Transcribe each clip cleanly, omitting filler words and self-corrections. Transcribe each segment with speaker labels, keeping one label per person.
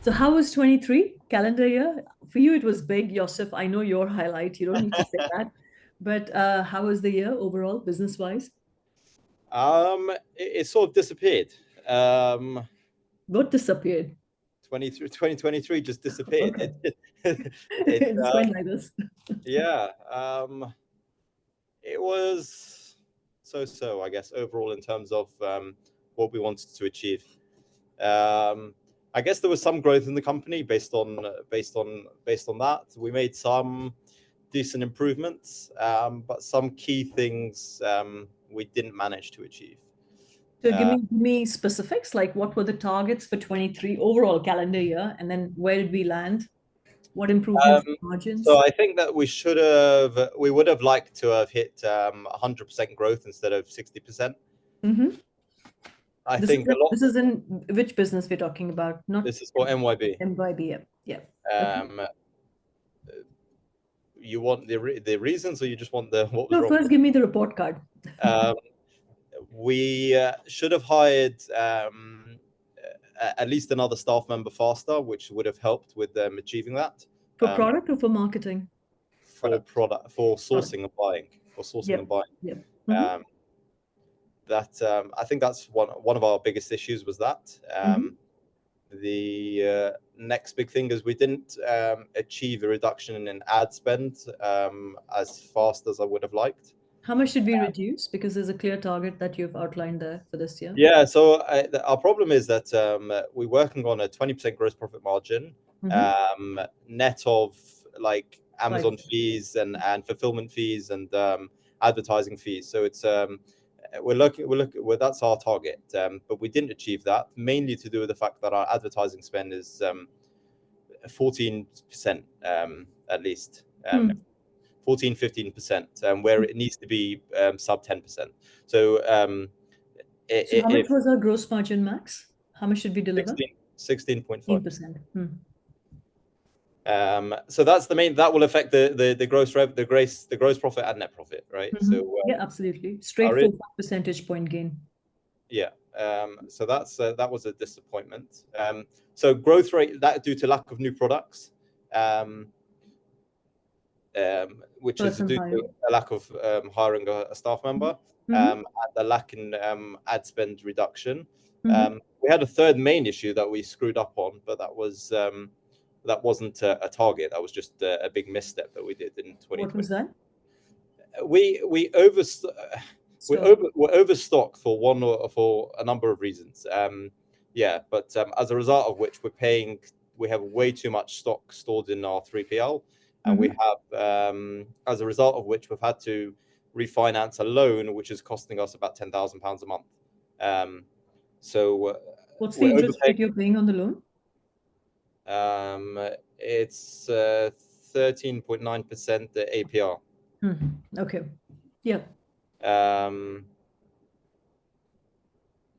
Speaker 1: So how was 23 calendar year? For you, it was big, Yosef. I know your highlight. You don't need to say that. But how was the year overall, business-wise?
Speaker 2: It sort of disappeared.
Speaker 1: What disappeared?
Speaker 2: 2023 just disappeared.
Speaker 1: Okay.
Speaker 2: It
Speaker 1: It just went like this.
Speaker 2: yeah. It was so, I guess, overall in terms of what we wanted to achieve. I guess there was some growth in the company based on that. We made some decent improvements, but some key things we didn't manage to achieve.
Speaker 1: So give me specifics, like what were the targets for 23 overall calendar year, and then where did we land? What improvements,
Speaker 2: Um, so
Speaker 1: margins?
Speaker 2: I think that we would have liked to have hit 100% growth instead of 60%.
Speaker 1: Mm-hmm.
Speaker 2: I
Speaker 1: This is
Speaker 2: think a lot.
Speaker 1: this is in which business we're talking about, not
Speaker 2: This is for MYB.
Speaker 1: MYB. Yeah. Yeah. Okay.
Speaker 2: Um, you want the reasons, or you just want the what was
Speaker 1: No,
Speaker 2: wrong?
Speaker 1: first give me the report card.
Speaker 2: Um, we should have hired at least another staff member faster, which would have helped with them achieving that.
Speaker 1: For product or for marketing?
Speaker 2: For product, for
Speaker 1: Product.
Speaker 2: sourcing and buying,
Speaker 1: Yep. Yep. Mm-hmm.
Speaker 2: Um, that I think that's one of our biggest issues was that.
Speaker 1: Mm-hmm.
Speaker 2: The next big thing is we didn't achieve a reduction in ad spend as fast as I would have liked.
Speaker 1: How much did we reduce? Because there's a clear target that you've outlined there for this year.
Speaker 2: Yeah, so our problem is that we're working on a 20% gross profit margin,
Speaker 1: Mm-hmm.
Speaker 2: net of like Amazon
Speaker 1: 5%.
Speaker 2: fees and fulfillment fees and advertising fees. So it's well, that's our target, but we didn't achieve that, mainly to do with the fact that our advertising spend is 14% at least. 14-15%, where it needs to be sub 10%. So
Speaker 1: So how much
Speaker 2: if
Speaker 1: was our gross margin, Max? How much did we deliver?
Speaker 2: 16.5%.
Speaker 1: 15%.
Speaker 2: So that's the main, that will affect the gross profit and net profit, right?
Speaker 1: Mm-hmm.
Speaker 2: So
Speaker 1: Yeah, absolutely. Straight 4 percentage point gain.
Speaker 2: yeah. So that was a disappointment. So growth rate, that due to lack of new products, which is
Speaker 1: Person
Speaker 2: due
Speaker 1: hire.
Speaker 2: to a lack of hiring a staff member,
Speaker 1: Mm-hmm.
Speaker 2: and the lack in ad spend reduction.
Speaker 1: Mm-hmm.
Speaker 2: We had a third main issue that we screwed up on, but that wasn't a target. That was just a big misstep that we did in
Speaker 1: What
Speaker 2: 2020.
Speaker 1: was that?
Speaker 2: We're overstocked for a number of reasons. Yeah, but as a result of which we have way too much stock stored in our 3PL, and we have as a result of which we've had to refinance a loan which is costing us about £10,000 a month. So
Speaker 1: What's the
Speaker 2: we're
Speaker 1: interest
Speaker 2: overpaying.
Speaker 1: rate you're paying on the loan?
Speaker 2: It's 13.9% APR.
Speaker 1: Okay. Yeah.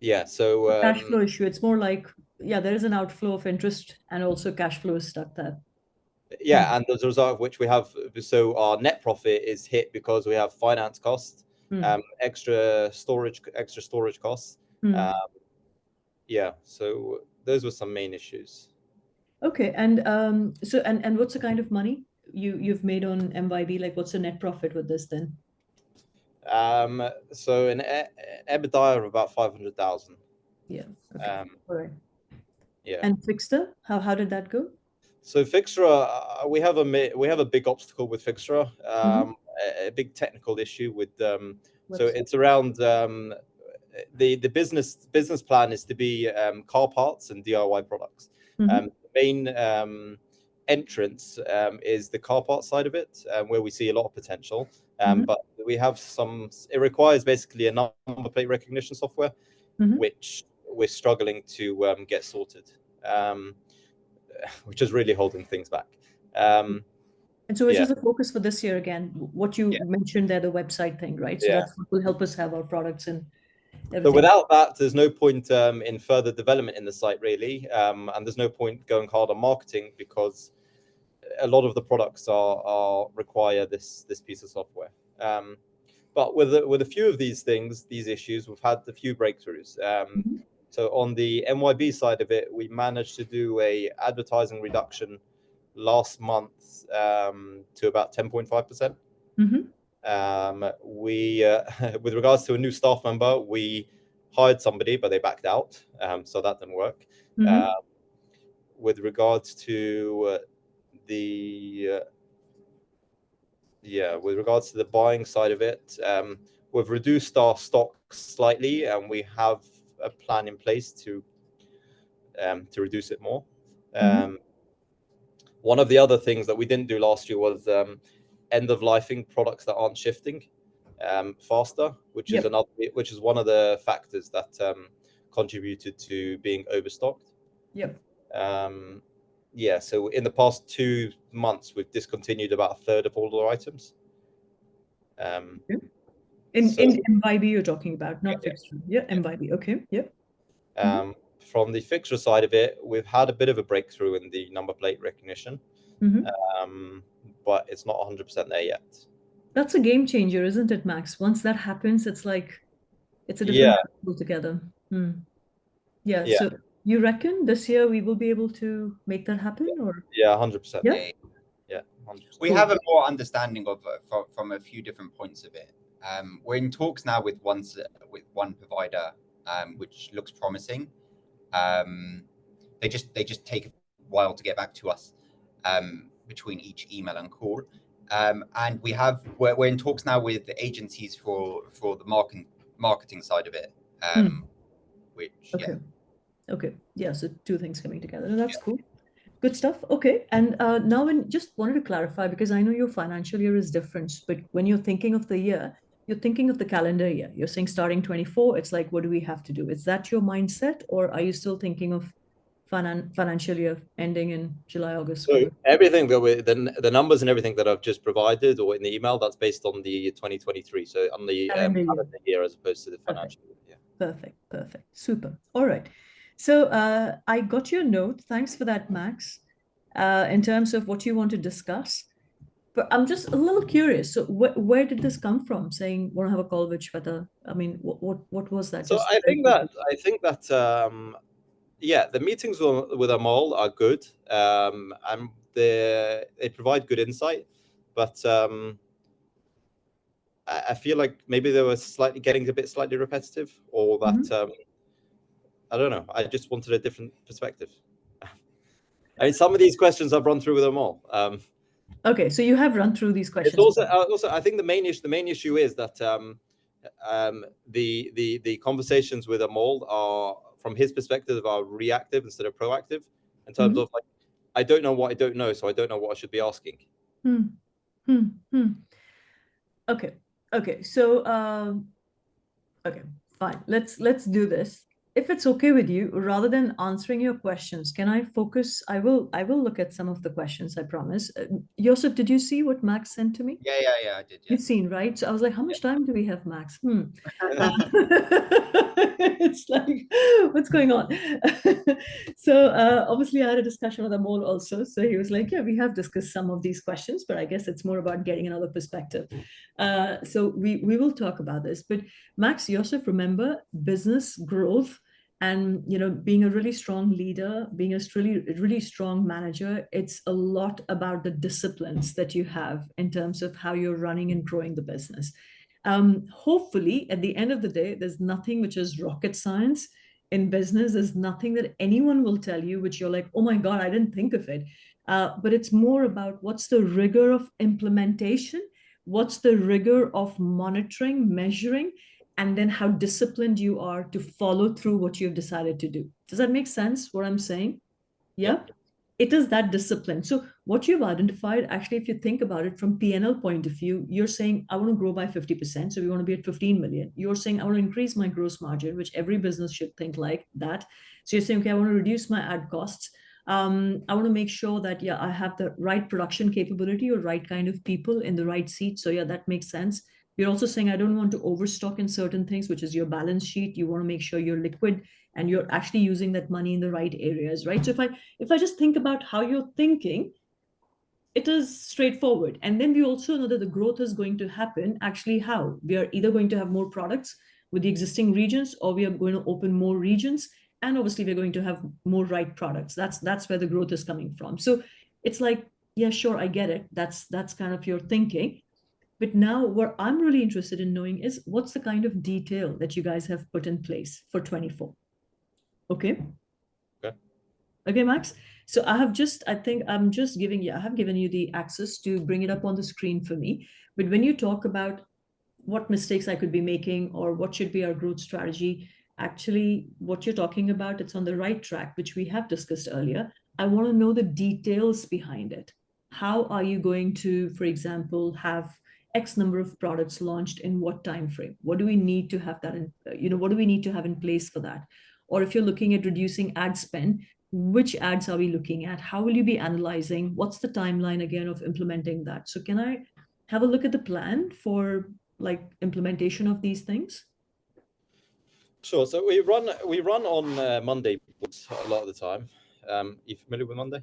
Speaker 2: Yeah, so
Speaker 1: Cash flow issue. It's more like, yeah, there is an outflow of interest and also cash flow is stuck there.
Speaker 2: yeah, and as a result of which we have, so our net profit is hit because we have finance costs, extra storage costs. Yeah, so those were some main issues.
Speaker 1: Okay, and so and what's the kind of money you've made on MYB? Like, what's the net profit with this then?
Speaker 2: So an EBITDA of about 500,000.
Speaker 1: Yeah. Okay. All right.
Speaker 2: Yeah.
Speaker 1: And Fixter, how did that go?
Speaker 2: So Fixtra, we have a big obstacle with Fixtra, a big technical issue with so
Speaker 1: Website.
Speaker 2: it's around the business plan is to be car parts and DIY products. The main entrance is the car part side of it, where we see a lot of potential. But we have it requires basically a number plate recognition software, which we're struggling to get sorted, which is really holding things back.
Speaker 1: And so which is the focus for this year again? What you mentioned there, the website thing, right? So that's what will help us have our products and everything.
Speaker 2: So without that, there's no point in further development in the site, really, and there's no point going hard on marketing because a lot of the products require this piece of software. But with a few of these issues, we've had a few breakthroughs. So on the MYB side of it, we managed to do a advertising reduction last month to about 10.5%. We, with regards to a new staff member, we hired somebody, but they backed out, so that didn't work. With regards to with regards to the buying side of it, we've reduced our stock slightly, and we have a plan in place to reduce it more. One of the other things that we didn't do last year was end of lifing products that aren't shifting faster, which is one of the factors that contributed to being overstocked. So in the past 2 months, we've discontinued about a third of all our items.
Speaker 1: In MYB you're talking about, not fixture. MYB. Okay.
Speaker 2: From the fixture side of it, we've had a bit of a breakthrough in the number plate recognition, but it's not 100% there yet.
Speaker 1: That's a game changer, isn't it, Max? Once that happens, it's like it's a different altogether. So you reckon this year we will be able to make that happen, or
Speaker 2: 100%.
Speaker 3: 100%. We have a more understanding of from a few different points of it. We're in talks now with one provider, which looks promising. They just take a while to get back to us between each email and call. And we're in talks now with the agencies for the marketing side of it.
Speaker 1: So two things coming together, and that's cool. Good stuff. Okay. And now, just wanted to clarify, because I know your financial year is different, but when you're thinking of the year, you're thinking of the calendar year. You're saying starting 24, it's like, what do we have to do? Is that your mindset, or are you still thinking of financial year ending in July, August?
Speaker 2: So everything that the numbers and everything that I've just provided or in the email, that's based on the 2023. So on the calendar year as opposed to the financial year.
Speaker 1: Perfect. Super. All right. So I got your note. Thanks for that, Max, in terms of what you want to discuss. But I'm just a little curious. So where did this come from, saying want to have a call with Shweta? I mean, what was that?
Speaker 2: So I think that the meetings with Amol are good, and they provide good insight. But I feel like maybe they were getting a bit slightly repetitive, or that I don't know. I just wanted a different perspective. I mean, some of these questions I've run through with Amol.
Speaker 1: Okay, so you have run through these questions.
Speaker 2: It's also I think the main issue is that the conversations with Amol are, from his perspective, are reactive instead of proactive, in terms of like, I don't know what I don't know, so I don't know what I should be asking.
Speaker 1: Okay. So okay, fine. Let's do this. If it's okay with you, rather than answering your questions, can I focus? I will look at some of the questions, I promise. Joseph, did you see what Max sent to me?
Speaker 3: Yeah, I did.
Speaker 1: You've seen, right? So I was like, how much time do we have, Max? It's like, what's going on? So obviously I had a discussion with Amol also. So he was like, yeah, we have discussed some of these questions, but I guess it's more about getting another perspective. So we will talk about this. But Max, Joseph, remember, business growth and being a really strong leader, being a really strong manager, it's a lot about the disciplines that you have in terms of how you're running and growing the business. Hopefully, at the end of the day, there's nothing which is rocket science in business. There's nothing that anyone will tell you which you're like, oh my God, I didn't think of it. But it's more about what's the rigor of implementation, what's the rigor of monitoring, measuring, and then how disciplined you are to follow through what you've decided to do. Does that make sense, what I'm saying? Yeah. It is that discipline. So what you've identified, actually, if you think about it from P&L point of view, you're saying, I want to grow by 50%. So we want to be at 15 million. You're saying, I want to increase my gross margin, which every business should think like that. So you're saying, okay, I want to reduce my ad costs. I want to make sure that, I have the right production capability or right kind of people in the right seat. So that makes sense. You're also saying, I don't want to overstock in certain things, which is your balance sheet. You want to make sure you're liquid and you're actually using that money in the right areas, right? So if I just think about how you're thinking, it is straightforward. And then we also know that the growth is going to happen. Actually, how? We are either going to have more products with the existing regions, or we are going to open more regions. and obviously we're going to have more right products. That's where the growth is coming from. So it's like, yeah, sure, I get it. That's kind of your thinking. But now what I'm really interested in knowing is what's the kind of detail that you guys have put in place for 24. Okay.
Speaker 2: Okay.
Speaker 1: Okay, Max. So I have I think I'm just giving you, I have given you the access to bring it up on the screen for me. But when you talk about what mistakes I could be making or what should be our growth strategy, actually what you're talking about, it's on the right track, which we have discussed earlier. I want to know the details behind it. How are you going to, for example, have X number of products launched in what time frame? What do we need to have that in, what do we need to have in place for that? Or if you're looking at reducing ad spend, which ads are we looking at? How will you be analyzing? What's the timeline again of implementing that? So can I have a look at the plan for like implementation of these things?
Speaker 2: Sure. So we run on Monday boards a lot of the time. You familiar with Monday?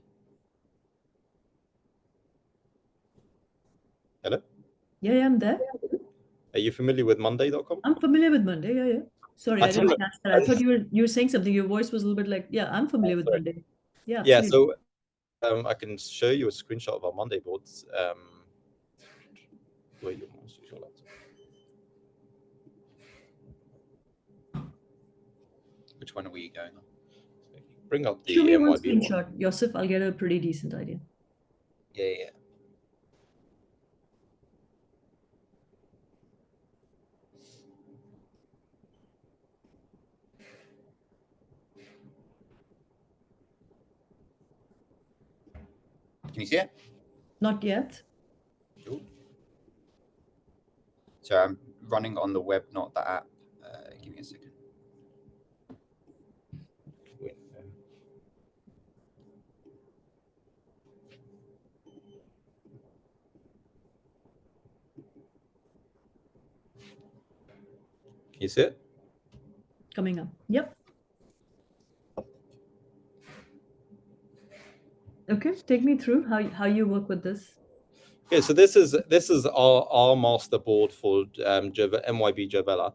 Speaker 2: Hello?
Speaker 1: Yeah, I'm there.
Speaker 2: Are you familiar with Monday.com?
Speaker 1: I'm familiar with Monday. Yeah. Sorry, I didn't catch that. I thought you were saying something. Your voice was a little bit like, yeah, I'm familiar with Monday. Yeah.
Speaker 2: Yeah. So I can show you a screenshot of our Monday boards. Where your mouse is, your laptop.
Speaker 3: Which one are we going on?
Speaker 2: Bring up the
Speaker 1: Show me one
Speaker 2: MYB
Speaker 1: screenshot, Yosef. I'll get a pretty decent idea.
Speaker 3: Yeah. Can you see it?
Speaker 1: Not yet.
Speaker 3: Cool. So I'm running on the web, not the app. Give me a second.
Speaker 2: Can you see it?
Speaker 1: Coming up. Yep. Okay, take me through how you work with this.
Speaker 2: Okay, so this is our master board for MYB Jovella.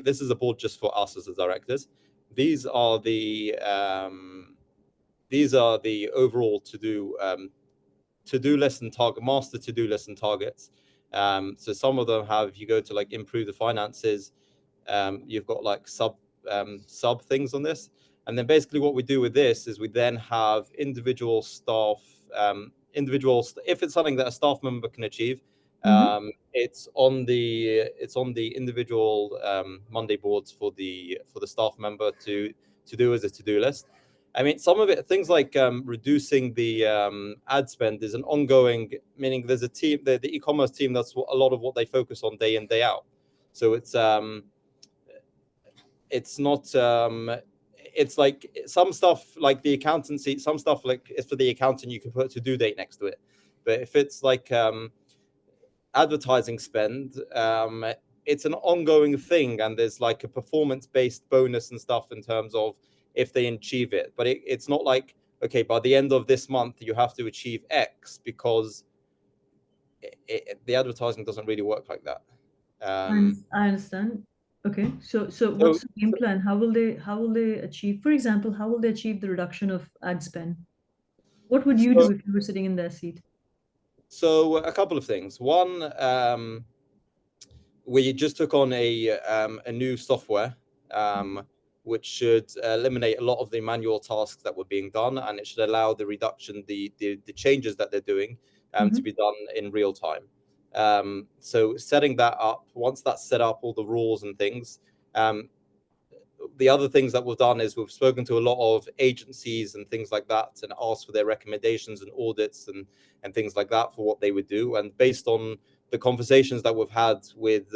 Speaker 2: This is a board just for us as the directors. These are the overall to-do list and target master to-do list and targets. So some of them have, if you go to like improve the finances, you've got like sub things on this. And then basically what we do with this is we then have individual staff, if it's something that a staff member can achieve, it's on the individual Monday boards for the staff member to do as a to-do list. I mean, some of it, things like reducing the ad spend is an ongoing, meaning there's a team, the e-commerce team, that's a lot of what they focus on day in, day out. So it's not, it's like some stuff like the accountancy, some stuff like it's for the accountant, you can put a to-do date next to it. But if it's like advertising spend, it's an ongoing thing, and there's like a performance-based bonus and stuff in terms of if they achieve it. But it's not like, okay, by the end of this month, you have to achieve X, because the advertising doesn't really work like that.
Speaker 1: I understand. Okay, so what's the game plan? How will they achieve, for example, how will they achieve the reduction of ad spend? What would you do if you were sitting in their seat?
Speaker 2: So a couple of things. One, we just took on a new software, which should eliminate a lot of the manual tasks that were being done, and it should allow the reduction, the changes that they're doing to be done in real time. So setting that up, once that's set up, all the rules and things, the other things that we've done is we've spoken to a lot of agencies and things like that and asked for their recommendations and audits and things like that for what they would do. And based on the conversations that we've had with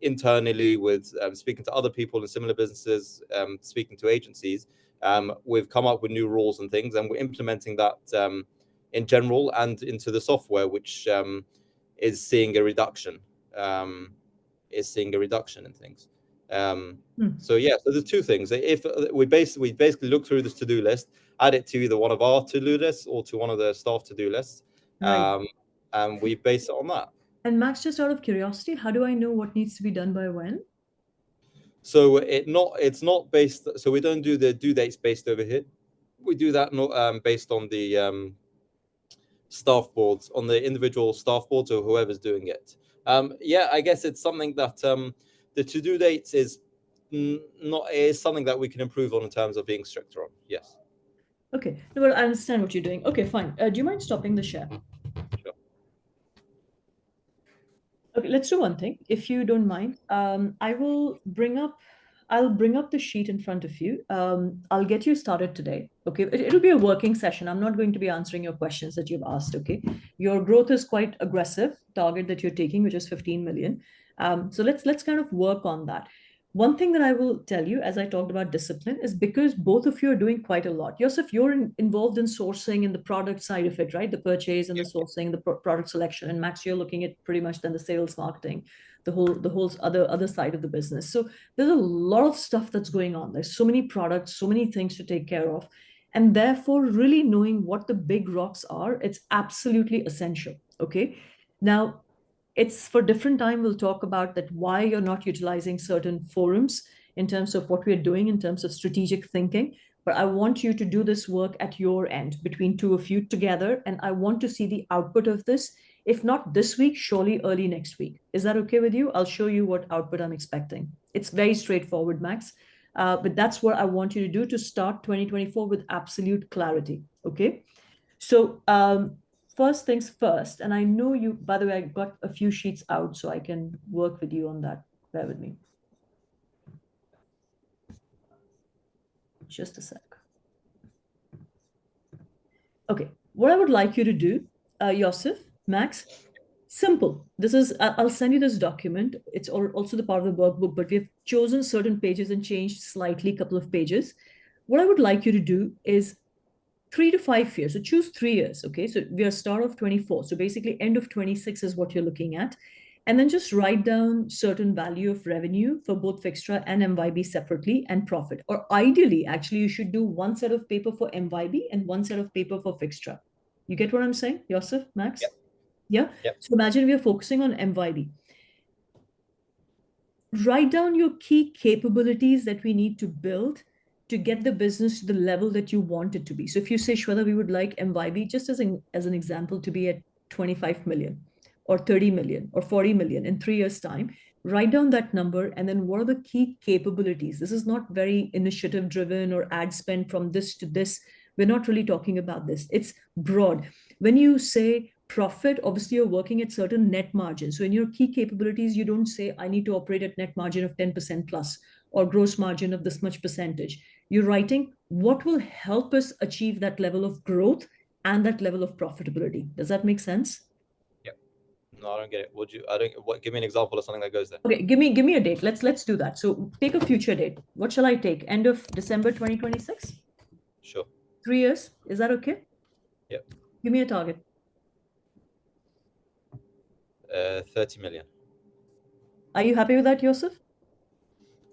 Speaker 2: internally, with speaking to other people in similar businesses, speaking to agencies, we've come up with new rules and things, and we're implementing that in general and into the software, which is seeing a reduction, in things. So yeah, so there's two things. If we basically look through this to-do list, add it to either one of our to-do lists or to one of the staff to-do lists, and we base it on that.
Speaker 1: And Max, just out of curiosity, how do I know what needs to be done by when?
Speaker 2: So it's not based. So we don't do the due dates based over here. We do that not based on the staff boards, on the individual staff boards or whoever's doing it. Yeah, I guess it's something that the to-do dates is something that we can improve on in terms of being stricter on. Yes.
Speaker 1: Okay, no, but I understand what you're doing. Okay, fine. Do you mind stopping the share?
Speaker 2: Sure.
Speaker 1: Okay, let's do one thing, if you don't mind. I'll bring up the sheet in front of you. I'll get you started today. Okay, it'll be a working session. I'm not going to be answering your questions that you've asked. Okay, your growth is quite aggressive target that you're taking, which is 15 million. So let's kind of work on that. One thing that I will tell you, as I talked about discipline, is because both of you are doing quite a lot. Yosef, you're involved in sourcing and the product side of it, right? The purchase and the sourcing, the product selection. And Max, you're looking at pretty much then the sales, marketing, the whole other side of the business. So there's a lot of stuff that's going on. There's so many products, so many things to take care of. And therefore, really knowing what the big rocks are, it's absolutely essential. Okay. Now, it's for different time. We'll talk about that, why you're not utilizing certain forums in terms of what we're doing in terms of strategic thinking. But I want you to do this work at your end between two of you together. And I want to see the output of this. If not this week, surely early next week. Is that okay with you? I'll show you what output I'm expecting. It's very straightforward, Max. But that's what I want you to do to start 2024 with absolute clarity. Okay. So first things first, and I know you, by the way, I got a few sheets out so I can work with you on that. Bear with me. Just a sec. Okay, what I would like you to do, Yosef, Max, simple. This is, I'll send you this document. It's also the part of the workbook, but we've chosen certain pages and changed slightly a couple of pages. What I would like you to do is 3 to 5 years. So choose 3 years. Okay. So we are start of 24. So basically end of 26 is what you're looking at. And then just write down certain value of revenue for both Fixtra and MYB separately and profit. Or ideally, actually, you should do one set of paper for MYB and one set of paper for Fixtra. You get what I'm saying, Yosef, Max?
Speaker 3: Yep.
Speaker 1: Yeah.
Speaker 3: Yep.
Speaker 1: So imagine we are focusing on MYB. Write down your key capabilities that we need to build to get the business to the level that you want it to be. So if you say, Shweta, we would like MYB, just as an example, to be at 25 million or 30 million or 40 million in 3 years' time, write down that number. And then what are the key capabilities? This is not very initiative driven or ad spend from this to this. We're not really talking about this. It's broad. When you say profit, obviously you're working at certain net margins. So in your key capabilities, you don't say, I need to operate at net margin of 10% plus or gross margin of this much percentage. You're writing what will help us achieve that level of growth and that level of profitability. Does that make sense?
Speaker 2: Yep. No, I don't get it. Give me an example of something that goes there.
Speaker 1: Okay, give me a date. Let's do that. So take a future date. What shall I take? End of December 2026?
Speaker 2: Sure.
Speaker 1: 3 years. Is that okay?
Speaker 2: Yep.
Speaker 1: Give me a target.
Speaker 2: 30 million.
Speaker 1: Are you happy with that, Yosef?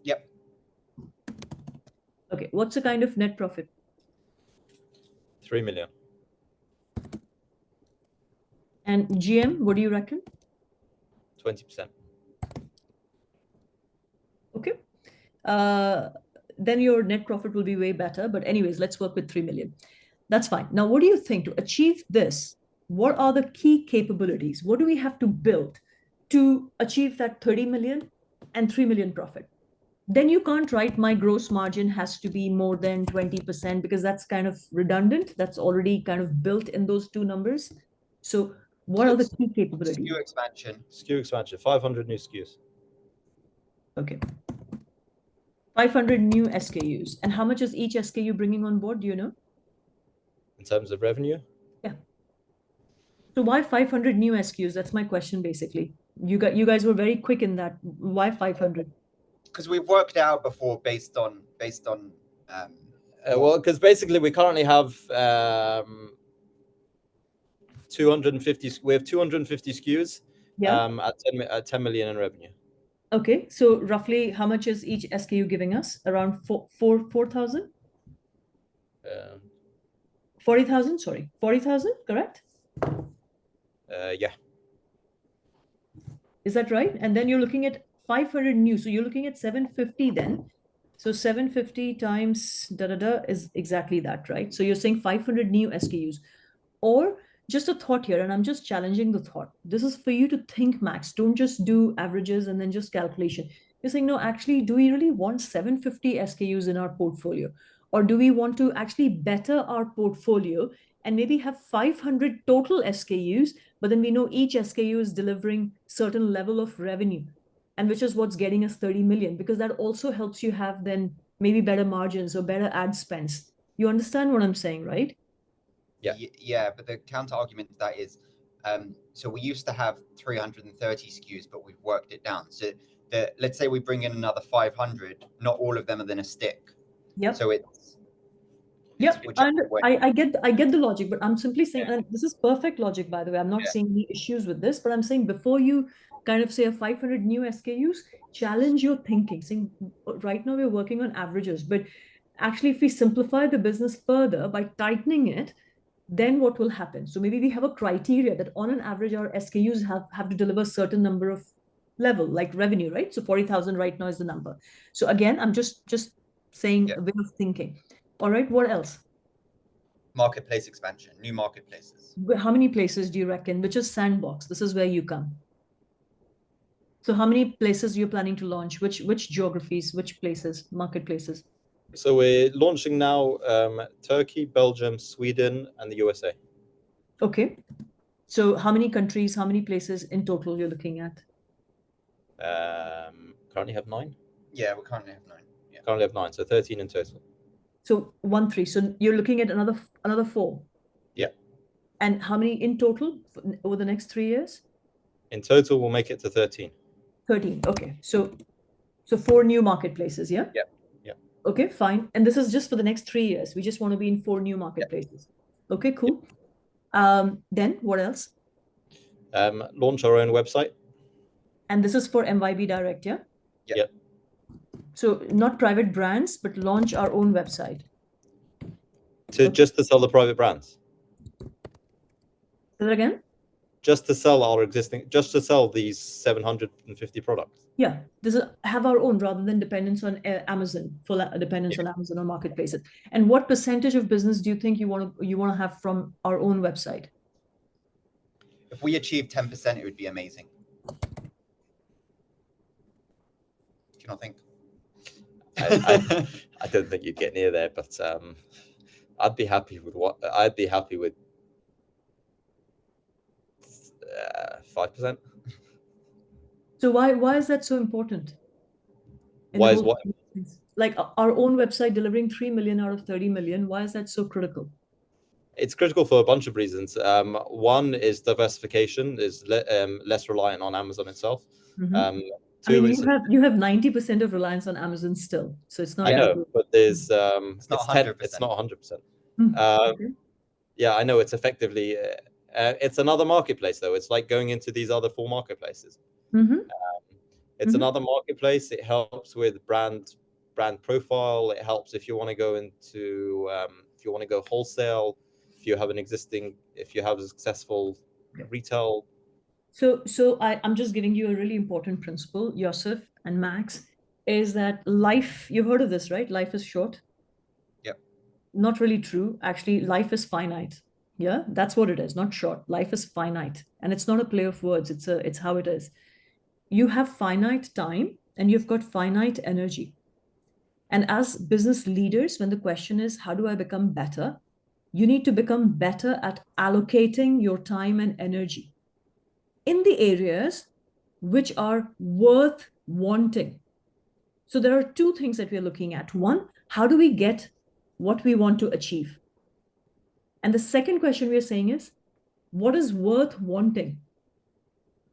Speaker 3: Yep.
Speaker 1: Okay, what's the kind of net profit?
Speaker 2: 3 million.
Speaker 1: And GM, what do you reckon?
Speaker 2: 20%.
Speaker 1: Okay. Then your net profit will be way better. But anyways, let's work with 3 million. That's fine. Now, what do you think to achieve this? What are the key capabilities? What do we have to build to achieve that 30 million and 3 million profit? Then you can't write my gross margin has to be more than 20% because that's kind of redundant. That's already kind of built in those two numbers. So what are the key capabilities?
Speaker 3: SKU expansion.
Speaker 2: SKU expansion. 500 new SKUs.
Speaker 1: Okay. 500 new SKUs. And how much is each SKU bringing on board? Do you know?
Speaker 2: In terms of revenue?
Speaker 1: Yeah. So why 500 new SKUs? That's my question, basically. You guys were very quick in that. Why 500?
Speaker 3: Because we've worked out before based on
Speaker 2: well, because basically we currently have 250. We have 250 SKUs.
Speaker 1: Yeah.
Speaker 2: At 10 million in revenue.
Speaker 1: Okay. So roughly, how much is each SKU giving us? Around 4,000. 40,000. Sorry, 40,000. Correct.
Speaker 2: Yeah.
Speaker 1: Is that right? And then you're looking at 500 new. So you're looking at 750 then. So 750 times is exactly that, right? So you're saying 500 new SKUs. Or just a thought here, and I'm just challenging the thought. This is for you to think, Max. Don't just do averages and then just calculation. You're saying, no, actually, do we really want 750 SKUs in our portfolio? Or do we want to actually better our portfolio and maybe have 500 total SKUs, but then we know each SKU is delivering certain level of revenue, and which is what's getting us 30 million, because that also helps you have then maybe better margins or better ad spends. You understand what I'm saying, right?
Speaker 3: Yeah, but the counter argument to that is, so we used to have 330 SKUs, but we've worked it down. So let's say we bring in another 500, not all of them are then a stick.
Speaker 1: Yep.
Speaker 3: So it's
Speaker 1: yep. And I get the logic, but I'm simply saying, and this is perfect logic, by the way. I'm not seeing any issues with this, but I'm saying before you kind of say a 500 new SKUs, challenge your thinking. Saying right now we're working on averages, but actually if we simplify the business further by tightening it, then what will happen? So maybe we have a criteria that on an average, our SKUs have to deliver a certain number of level, like revenue, right? So 40,000 right now is the number. So again, I'm just saying a way of thinking. All right, what else?
Speaker 3: Marketplace expansion, new marketplaces.
Speaker 1: How many places do you reckon? Which is sandbox? This is where you come. So how many places you're planning to launch? Which geographies, which places, marketplaces?
Speaker 2: So we're launching now Turkey, Belgium, Sweden, and the USA.
Speaker 1: Okay. So how many countries, how many places in total you're looking at?
Speaker 2: Currently have 9.
Speaker 3: Yeah, we currently have 9. Yeah.
Speaker 2: Currently have 9, so 13 in total.
Speaker 1: So 1, 3. So you're looking at another 4.
Speaker 2: Yeah.
Speaker 1: And how many in total over the next 3 years?
Speaker 2: In total, we'll make it to 13.
Speaker 1: 13. Okay. So 4 new marketplaces, yeah?
Speaker 2: Yeah.
Speaker 1: Okay, fine. And this is just for the next 3 years. We just want to be in 4 new marketplaces. Yeah. Okay, cool. Then what else?
Speaker 2: Launch our own website.
Speaker 1: And this is for MYB Direct, yeah?
Speaker 2: Yeah.
Speaker 1: So not private brands, but launch our own website.
Speaker 2: Just to sell the private brands.
Speaker 1: Say that again?
Speaker 2: Just to sell these 750 products.
Speaker 1: Yeah, this is have our own rather than dependence on Amazon, full dependence on Amazon or marketplaces. And what percentage of business do you think you want to have from our own website?
Speaker 3: If we achieve 10%, it would be amazing. Do you not think?
Speaker 2: I don't think you'd get near there, but I'd be happy with 5%.
Speaker 1: So why is that so important?
Speaker 2: Why is what?
Speaker 1: Like our own website delivering 3 million out of 30 million. Why is that so critical?
Speaker 2: It's critical for a bunch of reasons. One is diversification, is less reliant on Amazon itself.
Speaker 1: Mm-hmm.
Speaker 2: Two,
Speaker 1: you have 90% of reliance on Amazon still, so it's not.
Speaker 2: I know, but there's
Speaker 3: it's not 100%.
Speaker 2: It's not 100%.
Speaker 1: Okay.
Speaker 2: Yeah, I know. It's effectively it's another marketplace though. It's like going into these other 4 marketplaces.
Speaker 1: Mm-hmm.
Speaker 2: It's another marketplace. It helps with brand profile. It helps if you want to go into if you want to go wholesale. If you have a successful retail.
Speaker 1: So I'm just giving you a really important principle, Yusuf and Max, is that life, you've heard of this, right? Life is short.
Speaker 3: Yep.
Speaker 1: Not really true. Actually, life is finite. Yeah, that's what it is, not short. Life is finite. And it's not a play of words. It's how it is. You have finite time and you've got finite energy. And as business leaders, when the question is, how do I become better? You need to become better at allocating your time and energy in the areas which are worth wanting. So there are 2 things that we're looking at. One, how do we get what we want to achieve? And the second question we're saying is, what is worth wanting?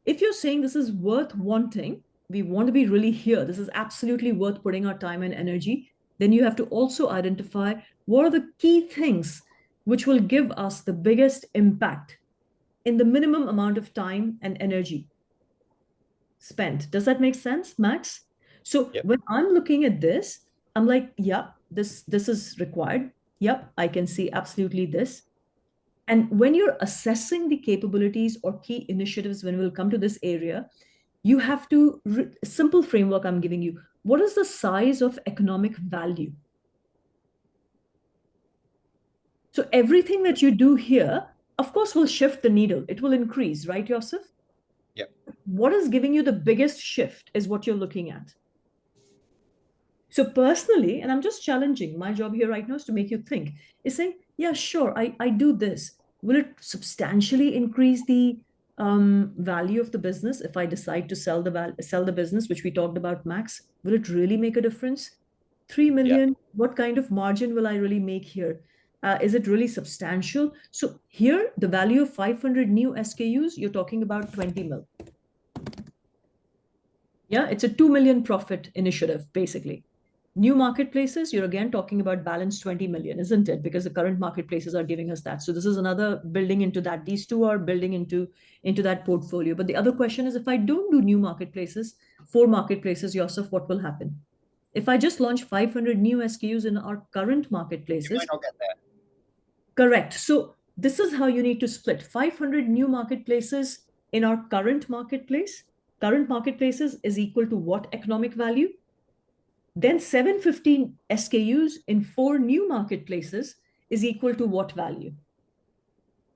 Speaker 1: If you're saying this is worth wanting, we want to be really here, this is absolutely worth putting our time and energy, then you have to also identify what are the key things which will give us the biggest impact in the minimum amount of time and energy spent. Does that make sense, Max? So when I'm looking at this, I'm like, yeah, this is required. Yep, I can see absolutely this. And when you're assessing the capabilities or key initiatives, when we'll come to this area, you have to, simple framework I'm giving you. What is the size of economic value? So everything that you do here, of course, will shift the needle. It will increase, right, Yosef?
Speaker 3: Yep.
Speaker 1: What is giving you the biggest shift is what you're looking at. So personally, and I'm just challenging, my job here right now is to make you think, is saying, yeah, sure, I do this. Will it substantially increase the value of the business if I decide to sell the business, which we talked about, Max? Will it really make a difference? 3 million, what kind of margin will I really make here? Is it really substantial? So here, the value of 500 new SKUs, you're talking about 20 mil. Yeah, it's a 2 million profit initiative, basically. New marketplaces, you're again talking about balance 20 million, isn't it? Because the current marketplaces are giving us that. So this is another building into that. These two are building into that portfolio. But the other question is, if I don't do new marketplaces, 4 marketplaces, Yosef, what will happen? If I just launch 500 new SKUs in our current marketplaces,
Speaker 3: you might not get there.
Speaker 1: Correct. So this is how you need to split 500 new marketplaces in our current marketplace. Current marketplaces is equal to what economic value? Then 715 SKUs in 4 new marketplaces is equal to what value?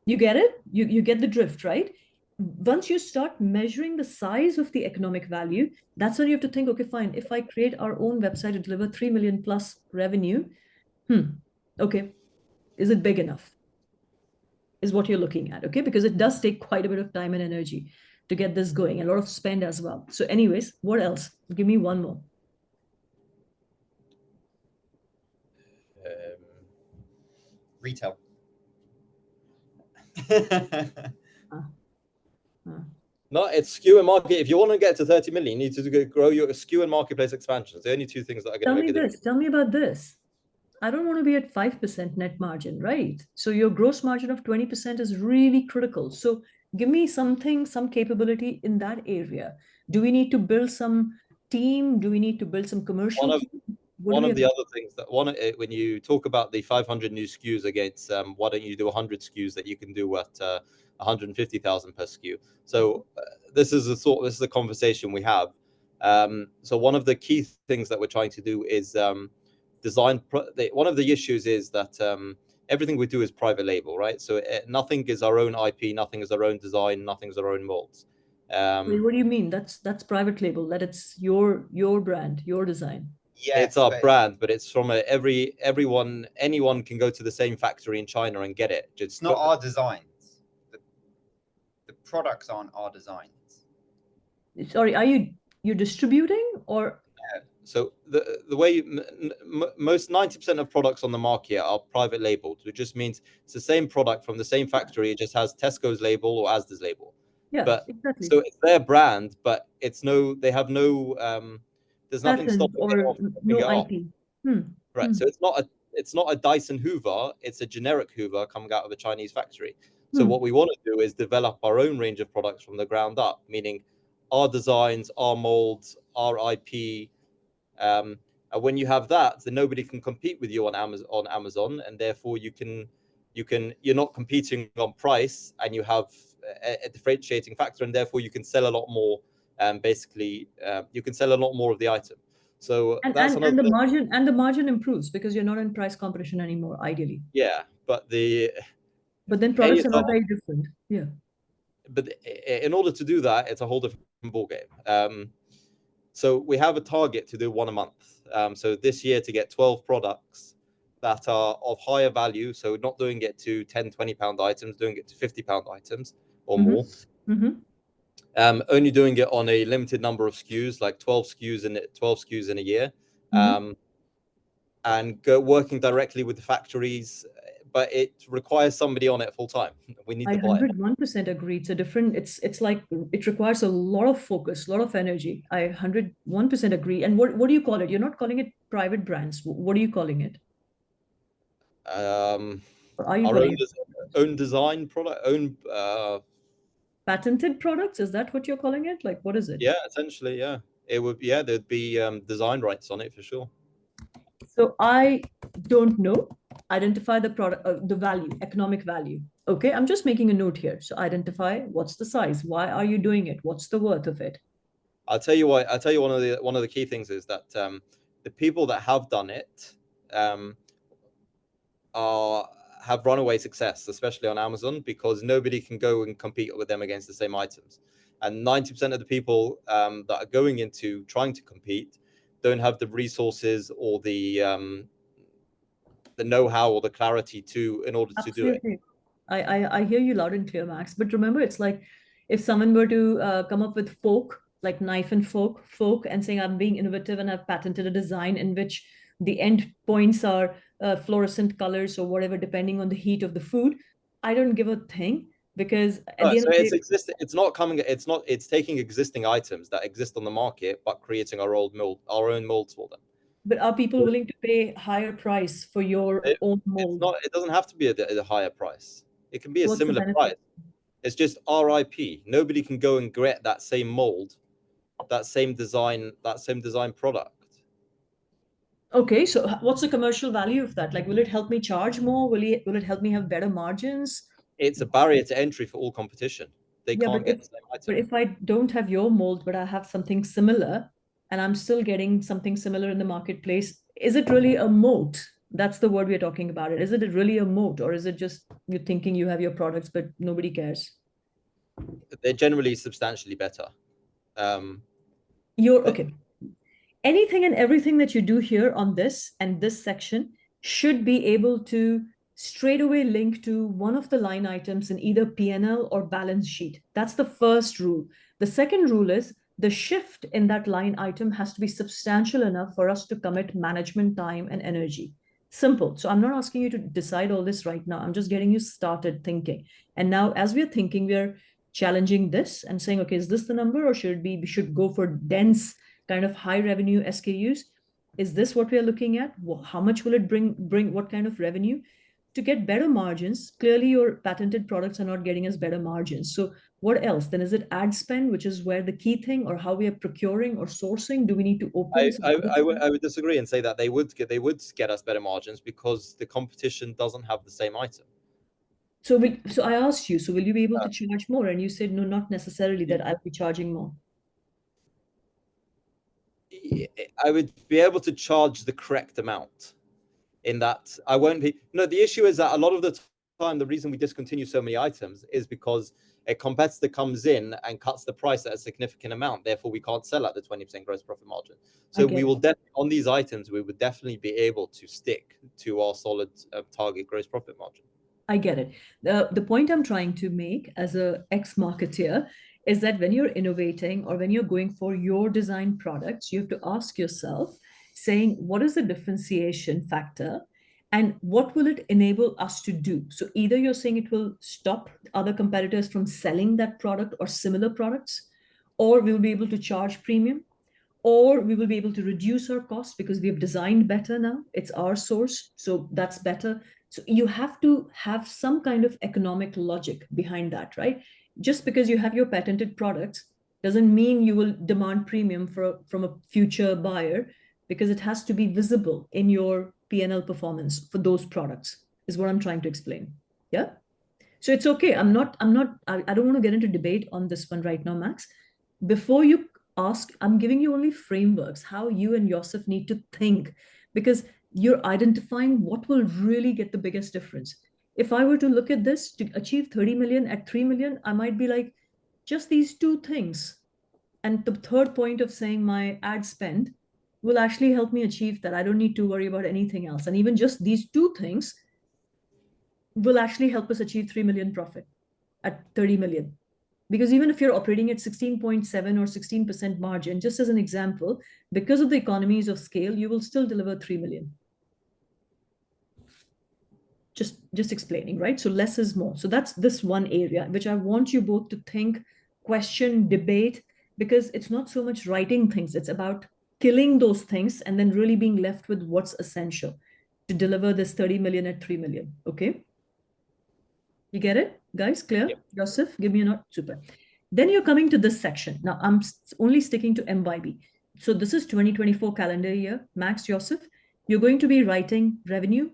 Speaker 1: You get it? You get the drift, right? Once you start measuring the size of the economic value, that's when you have to think, okay, fine, if I create our own website to deliver 3 million plus revenue, okay, is it big enough? Is what you're looking at, okay? Because it does take quite a bit of time and energy to get this going, a lot of spend as well. So anyways, what else? Give me one more.
Speaker 3: Retail.
Speaker 2: No, it's SKU and market. If you want to get to 30 million, you need to grow your SKU and marketplace expansions. The only two things that are going to make a difference.
Speaker 1: Tell me about this. I don't want to be at 5% net margin, right? So your gross margin of 20% is really critical. So give me something, some capability in that area. Do we need to build some team? Do we need to build some commercial?
Speaker 2: One of the other things that when you talk about the 500 new SKUs against why don't you do 100 SKUs that you can do at 150,000 per SKU? So this is a conversation we have. So one of the key things that we're trying to do is design. One of the issues is that everything we do is private label, right? So nothing is our own IP, nothing is our own design, nothing is our own molds.
Speaker 1: Wait, what do you mean? That's private label. That it's your brand, your design.
Speaker 2: Yes, it's our brand, but it's from anyone can go to the same factory in China and get it.
Speaker 3: It's not our designs. The products aren't our designs.
Speaker 1: Sorry, are you distributing or?
Speaker 2: So the way most 90% of products on the market are private labeled, which just means it's the same product from the same factory. It just has Tesco's label or Asda's label.
Speaker 1: Yeah,
Speaker 2: but
Speaker 1: exactly.
Speaker 2: So it's their brand, but they have no there's nothing stopping
Speaker 1: or no IP.
Speaker 2: Right. So it's not a Dyson Hoover, it's a generic Hoover coming out of a Chinese factory. So what we want to do is develop our own range of products from the ground up, meaning our designs, our molds, our IP. And when you have that, then nobody can compete with you on Amazon, and therefore you're not competing on price, and you have a differentiating factor, and therefore you can sell a lot more. Basically, you can sell a lot more of the item. So that's another thing.
Speaker 1: The margin improves because you're not in price competition anymore, ideally.
Speaker 2: Yeah, but
Speaker 1: then products are not very different. Yeah.
Speaker 2: But in order to do that, it's a whole different ballgame. So we have a target to do 1 a month. So this year to get 12 products that are of higher value. So not doing it to 10, 20 pound items, doing it to 50 pound items or more. Only doing it on a limited number of SKUs, like 12 SKUs in a year. And working directly with the factories, but it requires somebody on it full time. We need to buy it.
Speaker 1: 101% agree. It's a different, it's like, it requires a lot of focus, a lot of energy. I 101% agree. And what do you call it? You're not calling it private brands. What are you calling it?
Speaker 2: Or are you our own design product, own
Speaker 1: patented products? Is that what you're calling it? Like, what is it?
Speaker 2: Yeah, essentially, yeah. It would, yeah, there'd be design rights on it for sure.
Speaker 1: So I don't know. Identify the product, the value, economic value. Okay, I'm just making a note here. So identify what's the size. Why are you doing it? What's the worth of it?
Speaker 2: I'll tell you why. I'll tell you one of the key things is that the people that have done it have runaway success, especially on Amazon, because nobody can go and compete with them against the same items. And 90% of the people that are going into trying to compete don't have the resources or the know-how or the clarity in order to do it.
Speaker 1: Absolutely. I hear you loud and clear, Max. But remember, it's like if someone were to come up with fork, like knife and fork, and saying I'm being innovative and I've patented a design in which the end points are fluorescent colors or whatever, depending on the heat of the food. I don't give a thing because at the end
Speaker 2: So
Speaker 1: of the
Speaker 2: it's
Speaker 1: day,
Speaker 2: existing. It's not coming. It's not. It's taking existing items that exist on the market, but creating our own molds for them.
Speaker 1: but are people willing to pay higher price for your own mold?
Speaker 2: It doesn't have to be a higher price. It can be a
Speaker 1: What's the
Speaker 2: similar
Speaker 1: benefit?
Speaker 2: price. It's just RIP. Nobody can go and get that same mold, that same design product.
Speaker 1: Okay, so what's the commercial value of that? Like, will it help me charge more? Will it help me have better margins?
Speaker 2: It's a barrier to entry for all competition. They
Speaker 1: Yeah,
Speaker 2: can't get the same item.
Speaker 1: but if I don't have your mold, but I have something similar, and I'm still getting something similar in the marketplace, is it really a moat? That's the word we're talking about. Is it really a moat, or is it just you're thinking you have your products, but nobody cares?
Speaker 2: They're generally substantially better.
Speaker 1: You're okay. Anything and everything that you do here on this and this section should be able to straight away link to one of the line items in either P&L or balance sheet. That's the first rule. The second rule is the shift in that line item has to be substantial enough for us to commit management time and energy. Simple. So I'm not asking you to decide all this right now. I'm just getting you started thinking. And now as we're thinking, we're challenging this and saying, okay, is this the number or should we should go for dense kind of high revenue SKUs? Is this what we are looking at? How much will it bring what kind of revenue? To get better margins, clearly your patented products are not getting us better margins. So what else? Then is it ad spend, which is where the key thing, or how we are procuring or sourcing? Do we need to open?
Speaker 2: I would disagree and say that they would get us better margins because the competition doesn't have the same item.
Speaker 1: So I asked you, so will you be able to charge more? And you said, no, not necessarily that I'll be charging more.
Speaker 2: I would be able to charge the correct amount in that I won't be. No, the issue is that a lot of the time, the reason we discontinue so many items is because a competitor comes in and cuts the price at a significant amount. Therefore, we can't sell at the 20% gross profit margin. So we will definitely, on these items, we would definitely be able to stick to our solid target gross profit margin.
Speaker 1: I get it. The point I'm trying to make as a ex-marketeer is that when you're innovating or when you're going for your design products, you have to ask yourself, saying, what is the differentiation factor and what will it enable us to do? So either you're saying it will stop other competitors from selling that product or similar products, or we'll be able to charge premium, or we will be able to reduce our costs because we have designed better now. It's our source, so that's better. So you have to have some kind of economic logic behind that, right? Just because you have your patented products doesn't mean you will demand premium from a future buyer, because it has to be visible in your P&L performance for those products, is what I'm trying to explain. Yeah. So it's okay. I don't want to get into debate on this one right now, Max. Before you ask, I'm giving you only frameworks, how you and Yosef need to think, because you're identifying what will really get the biggest difference. If I were to look at this to achieve 30 million at 3 million, I might be like, just these two things. And the third point of saying my ad spend will actually help me achieve that. I don't need to worry about anything else. And even just these two things will actually help us achieve 3 million profit at 30 million. Because even if you're operating at 16.7 or 16% margin, just as an example, because of the economies of scale, you will still deliver 3 million. Just explaining, right? So less is more. So that's this one area, which I want you both to think, question, debate, because it's not so much writing things. It's about killing those things and then really being left with what's essential to deliver this 30 million at 3 million. Okay. You get it, guys? Clear?
Speaker 2: Yep.
Speaker 1: Joseph, give me a note. Super. Then you're coming to this section. Now I'm only sticking to MYB. So this is 2024 calendar year. Max, Joseph, you're going to be writing revenue.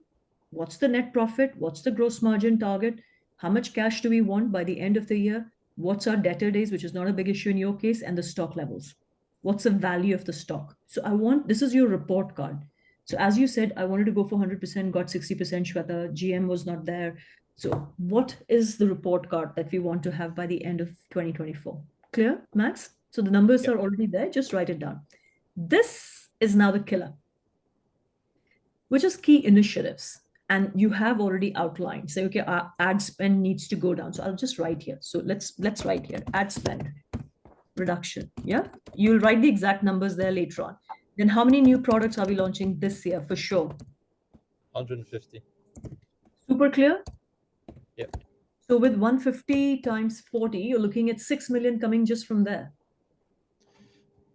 Speaker 1: What's the net profit? What's the gross margin target? How much cash do we want by the end of the year? What's our debtor days, which is not a big issue in your case, and the stock levels. What's the value of the stock? So this is your report card. So as you said, I wanted to go for 100%, got 60%, Shweta, GM was not there. So what is the report card that we want to have by the end of 2024? Clear, Max? So the numbers are already there, just write it down. This is now the killer, which is key initiatives. And you have already outlined, say, okay, our ad spend needs to go down. So I'll just write here. So let's write here, ad spend reduction. Yeah, you'll write the exact numbers there later on. Then how many new products are we launching this year for sure?
Speaker 2: 150.
Speaker 1: Super clear?
Speaker 2: Yep.
Speaker 1: So with 150 times 40, you're looking at 6 million coming just from there.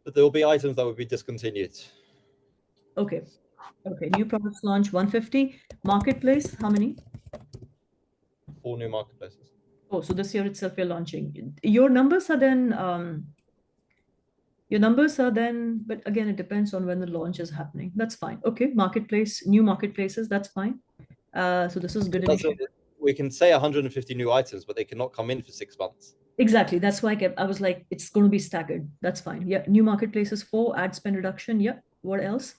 Speaker 2: But there will be items that will be discontinued.
Speaker 1: Okay. Okay, new products launch 150. Marketplace, how many?
Speaker 2: 4 new marketplaces.
Speaker 1: Oh, so this year itself you're launching. Your numbers are then, but again, it depends on when the launch is happening. That's fine. Okay, marketplace, new marketplaces, that's fine. So this is good.
Speaker 2: We can say 150 new items, but they cannot come in for 6 months.
Speaker 1: Exactly. That's why I was like, it's going to be staggered. That's fine. Yeah. New marketplaces 4, ad spend reduction. Yeah. What else?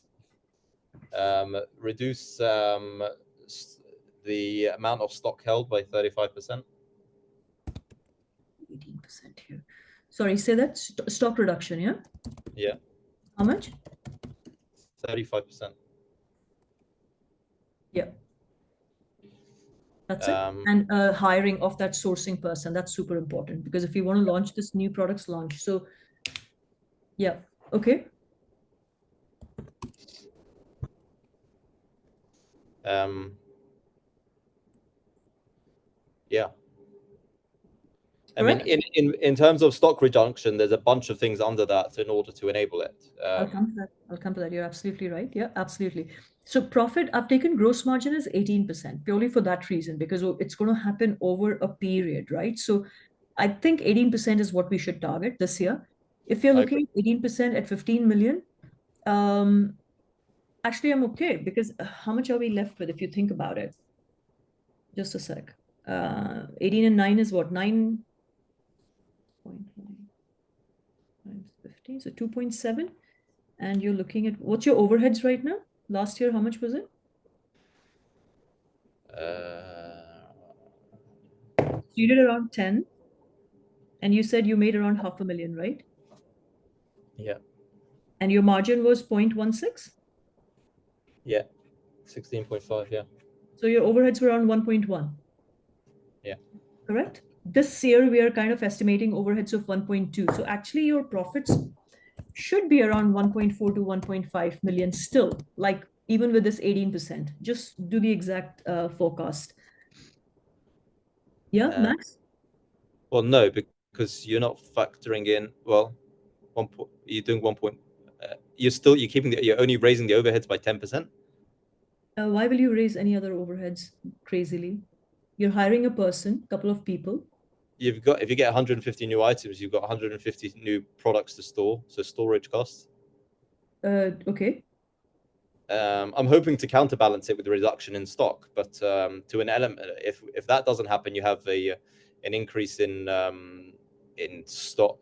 Speaker 2: Reduce the amount of stock held by 35%.
Speaker 1: 18% here. Sorry, say that. Stock reduction, yeah?
Speaker 2: Yeah.
Speaker 1: How much?
Speaker 2: 35%.
Speaker 1: Yeah. That's it. And hiring of that sourcing person, that's super important, because if you want to launch this new products launch. So yeah, okay.
Speaker 2: Yeah. I mean, in terms of stock reduction, there's a bunch of things under that in order to enable it.
Speaker 1: I'll come to that. You're absolutely right. Yeah, absolutely. So profit, I've taken gross margin as 18%, purely for that reason, because it's going to happen over a period, right? So I think 18% is what we should target this year. If you're looking at 18% at 15 million, actually I'm okay, because how much are we left with if you think about it? Just a sec. 18 and 9 is what? 9.9 times 50, so 2.7. And you're looking at, what's your overheads right now? Last year, how much was it? So you did around 10. And you said you made around 500,000, right?
Speaker 2: Yeah.
Speaker 1: And your margin was 0.16?
Speaker 2: Yeah. 16.5, yeah.
Speaker 1: So your overheads were around 1.1.
Speaker 2: Yeah.
Speaker 1: Correct? This year, we are kind of estimating overheads of 1.2. So actually, your profits should be around 1.4 to 1.5 million still, like even with this 18%. Just do the exact forecast. Yeah, Max?
Speaker 2: Well, no, because you're not factoring in, well, you're doing 1 point, you're only raising the overheads by 10%.
Speaker 1: Why will you raise any other overheads crazily? You're hiring a person, couple of people.
Speaker 2: If you get 150 new items, you've got 150 new products to store, so storage costs.
Speaker 1: Okay.
Speaker 2: I'm hoping to counterbalance it with a reduction in stock, but to an element, if that doesn't happen, you have an increase in stock.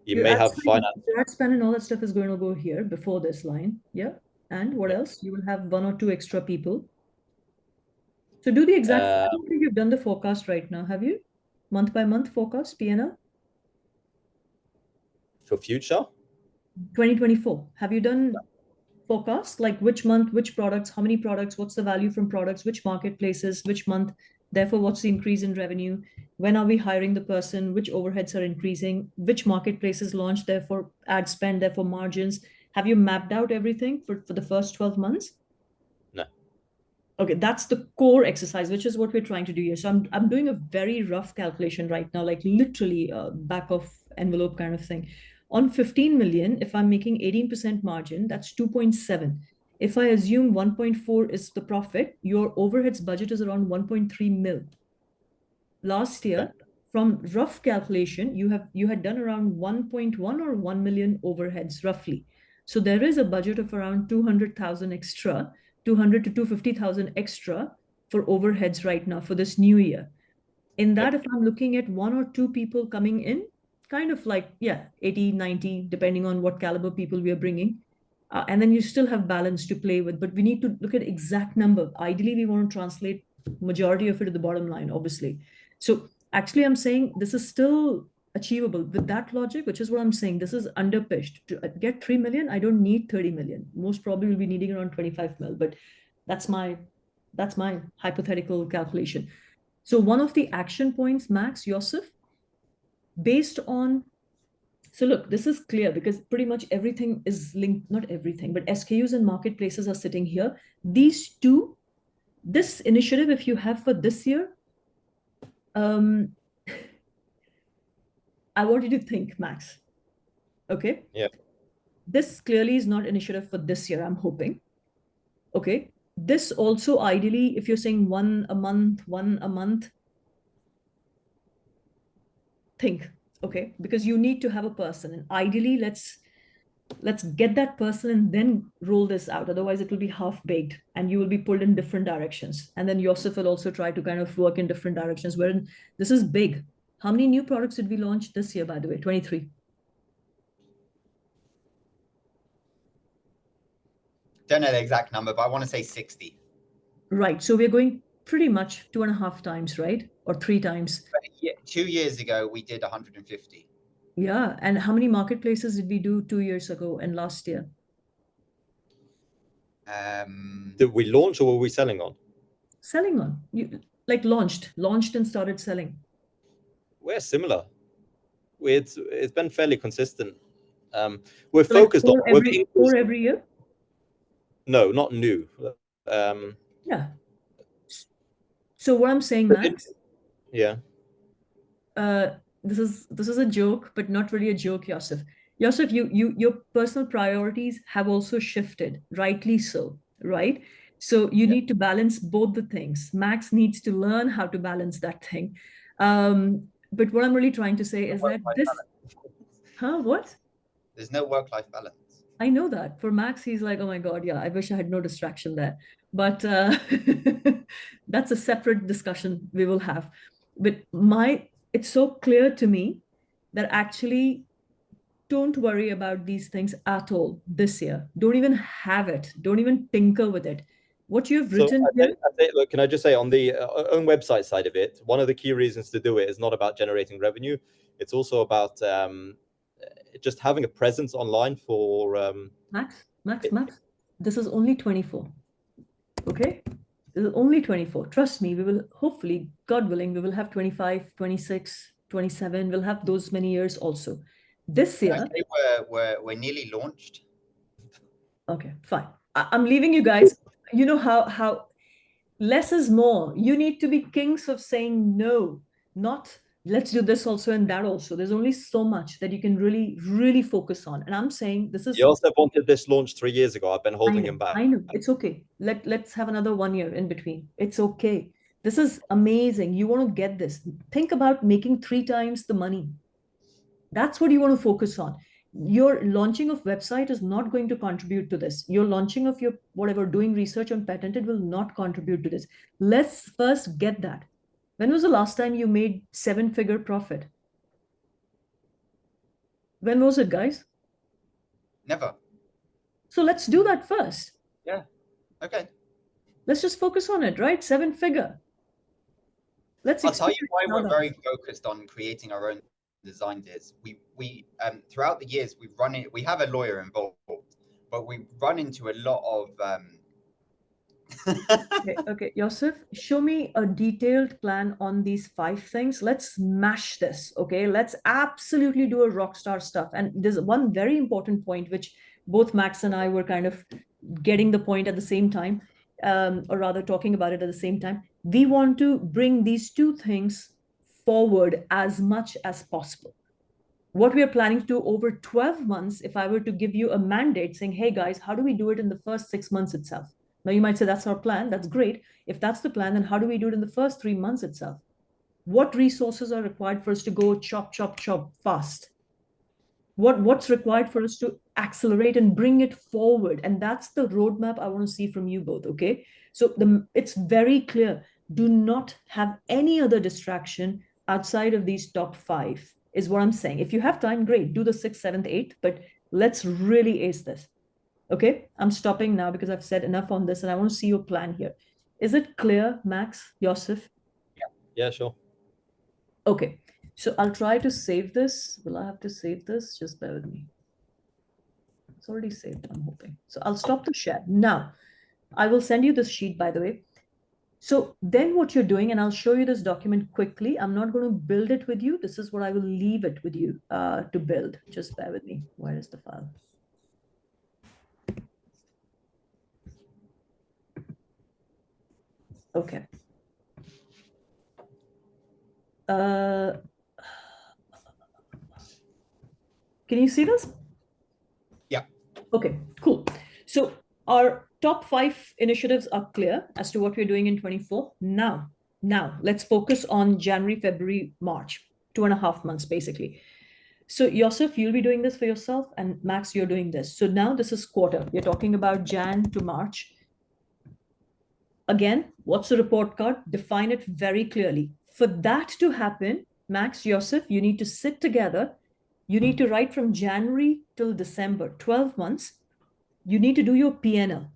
Speaker 2: You may have finance.
Speaker 1: Your ad spend and all that stuff is going to go here before this line. Yeah. And what else? You will have 1 or 2 extra people. So do the exact, I don't think you've done the forecast right now, have you? Month by month forecast, P&L?
Speaker 2: For future?
Speaker 1: 2024. Have you done forecast? Like which month, which products, how many products, what's the value from products, which marketplaces, which month, therefore what's the increase in revenue? When are we hiring the person? Which overheads are increasing? Which marketplaces launch, therefore ad spend, therefore margins? Have you mapped out everything for the first 12 months?
Speaker 2: No.
Speaker 1: Okay, that's the core exercise, which is what we're trying to do here. So I'm doing a very rough calculation right now, like literally back of envelope kind of thing. On 15 million, if I'm making 18% margin, that's 2.7. If I assume 1.4 is the profit, your overheads budget is around 1.3 mil. Last year, from rough calculation, you had done around 1.1 or 1 million overheads roughly. So there is a budget of around 200,000 extra, 200 to 250,000 extra for overheads right now for this new year. In that, if I'm looking at 1 or 2 people coming in, kind of like, yeah, 80, 90, depending on what caliber people we are bringing. And then you still have balance to play with, but we need to look at exact number. Ideally, we want to translate majority of it to the bottom line, obviously. So actually, I'm saying this is still achievable with that logic, which is what I'm saying. This is underpitched. To get 3 million, I don't need 30 million. Most probably will be needing around 25 mil, but that's my hypothetical calculation. So one of the action points, Max, Yosef, based on, so look, this is clear because pretty much everything is linked, not everything, but SKUs and marketplaces are sitting here. These two, this initiative, if you have for this year, I want you to think, Max. Okay?
Speaker 2: Yeah.
Speaker 1: This clearly is not initiative for this year, I'm hoping. Okay? This also ideally, if you're saying one a month, think, okay? Because you need to have a person, and ideally let's get that person and then roll this out. Otherwise it will be half-baked and you will be pulled in different directions. And then Yosef will also try to kind of work in different directions, wherein this is big. How many new products did we launch this year, by the way? 23.
Speaker 3: Don't know the exact number, but I want to say 60.
Speaker 1: Right. So we're going pretty much 2.5 times, right? Or 3 times.
Speaker 3: But yeah, 2 years ago, we did 150.
Speaker 1: Yeah. And how many marketplaces did we do 2 years ago and last year?
Speaker 2: Did we launch or were we selling on?
Speaker 1: Selling on. You like launched and started selling.
Speaker 2: We're similar. It's been fairly consistent. We're focused on
Speaker 1: every year.
Speaker 2: No, not new.
Speaker 1: Yeah. So what I'm saying, Max.
Speaker 2: Yeah.
Speaker 1: This is a joke, but not really a joke, Yosef. Yosef, your personal priorities have also shifted, rightly so, right? So you need to balance both the things. Max needs to learn how to balance that thing. But what I'm really trying to say is that this, what?
Speaker 3: There's no work-life balance.
Speaker 1: I know that. For Max, he's like, oh my God, yeah, I wish I had no distraction there. But that's a separate discussion we will have. But it's so clear to me that actually don't worry about these things at all this year. Don't even have it. Don't even tinker with it. What you've written here.
Speaker 2: Look, can I just say on the own website side of it, one of the key reasons to do it is not about generating revenue. It's also about just having a presence online for
Speaker 1: Max, this is only 24. Okay? This is only 24. Trust me, we will hopefully, God willing, we will have 25, 26, 27. We'll have those many years also. This year.
Speaker 3: We're nearly launched.
Speaker 1: Okay, fine. I'm leaving you guys. You know how less is more. You need to be kings of saying no, not let's do this also and that also. There's only so much that you can really, really focus on. And I'm saying this is.
Speaker 2: You also wanted this launch 3 years ago. I've been holding him back.
Speaker 1: I know. It's okay. Let's have another 1 year in between. It's okay. This is amazing. You want to get this. Think about making 3 times the money. That's what you want to focus on. Your launching of website is not going to contribute to this. Your launching of your whatever, doing research on patented will not contribute to this. Let's first get that. When was the last time you made 7-figure profit? When was it, guys?
Speaker 3: Never.
Speaker 1: So let's do that first.
Speaker 3: Yeah. Okay.
Speaker 1: Let's just focus on it, right? 7-figure.
Speaker 3: I'll tell you why we're very focused on creating our own designs is we throughout the years we have a lawyer involved, but we run into a lot of
Speaker 1: okay, Yosef, show me a detailed plan on these 5 things. Let's smash this. Okay, let's absolutely do a rock star stuff. And there's one very important point which both Max and I were kind of getting the point at the same time, or rather talking about it at the same time. We want to bring these 2 things forward as much as possible. What we are planning to do over 12 months, if I were to give you a mandate saying, hey guys, how do we do it in the first 6 months itself? Now you might say that's our plan. That's great. If that's the plan, then how do we do it in the first 3 months itself? What resources are required for us to go chop, chop, chop fast? What's required for us to accelerate and bring it forward? And that's the roadmap I want to see from you both, okay? So it's very clear. Do not have any other distraction outside of these top 5 is what I'm saying. If you have time, great, do the 6th, 7th, 8th, but let's really ace this. Okay, I'm stopping now because I've said enough on this and I want to see your plan here. Is it clear, Max, Yosef?
Speaker 2: Yeah, sure.
Speaker 1: Okay, so I'll try to save this. Will I have to save this? Just bear with me. It's already saved, I'm hoping. So I'll stop the share. Now, I will send you this sheet, by the way. So then what you're doing, and I'll show you this document quickly. I'm not going to build it with you. This is what I will leave it with you to build. Just bear with me. Where is the file? Okay. Can you see this?
Speaker 3: Yeah.
Speaker 1: Okay, cool. So our top 5 initiatives are clear as to what we're doing in 24. Now, let's focus on January, February, March, 2.5 months, basically. So Yosef, you'll be doing this for yourself, and Max, you're doing this. So now this is quarter. We're talking about Jan to March. Again, what's the report card? Define it very clearly. For that to happen, Max, Yosef, you need to sit together. You need to write from January till December, 12 months. You need to do your P&L.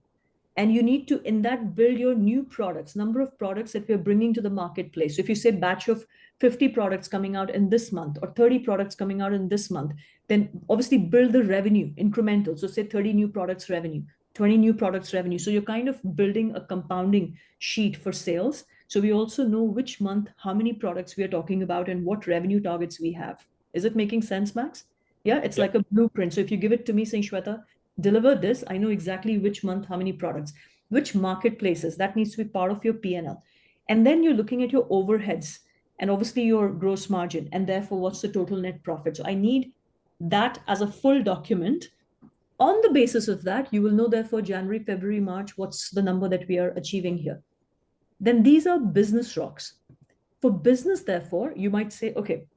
Speaker 1: And you need to, in that, build your new products, number of products that we're bringing to the marketplace. So if you say batch of 50 products coming out in this month or 30 products coming out in this month, then obviously build the revenue incremental. So say 30 new products revenue, 20 new products revenue. So you're kind of building a compounding sheet for sales. So we also know which month, how many products we are talking about and what revenue targets we have. Is it making sense, Max? Yeah, it's like a blueprint. So if you give it to me saying, Shweta, deliver this, I know exactly which month, how many products, which marketplaces, that needs to be part of your P&L. And then you're looking at your overheads and obviously your gross margin, and therefore what's the total net profit. So I need that as a full document. On the basis of that, you will know therefore January, February, March, what's the number that we are achieving here. Then these are business rocks. For business, therefore, you might say, okay,